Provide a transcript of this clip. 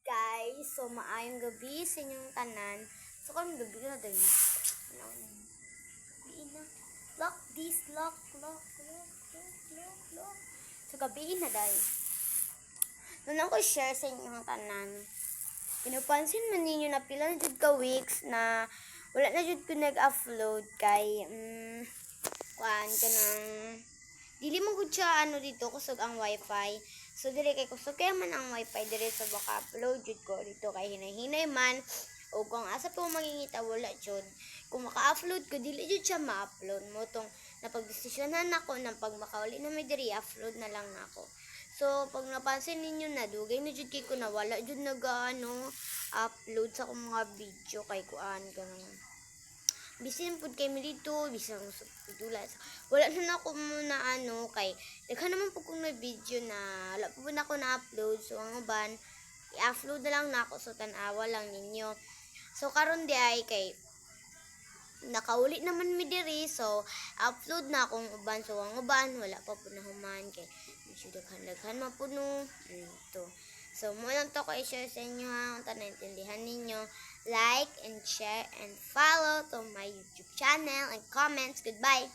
guys, so maayong gabi sa inyong tanan. So kung gabi na dahil. Gabi na. Lock this, lock. So gabi na dahil. Nung ako share sa inyong tanan, pinupansin man ninyo na pila na jud ka weeks na wala na jud ko nag-upload kay kuan ka ng dili mo gud siya dito kusog ang wifi. So dili kay kusog kaya man ang wifi dire sa baka upload jud ko dito kay hinay-hinay man o kung asa po mangingita wala jud. Kung maka-upload ko dili jud siya ma-upload mo tong napagdesisyonan nako nang pag makauli na may diri upload na lang nako. So pag napansin ninyo na dugay na jud kay ko na wala jud upload sa akong mga video kay kuan kanang bisin pud kay mi dito bisan sa pidula wala na ako muna kay daghan naman pud kung may video na wala po na ako na-upload so ang uban i-upload na lang nako so tan-awa lang ninyo. So karon di ay kay nakauli naman mi diri so upload na akong uban so ang uban wala pa pud na human kay medyo daghan man pud no ito. So, mo lang to ko i-share sa inyo ha, kung naintindihan ninyo. Like and share and follow to my YouTube channel and comments. Goodbye!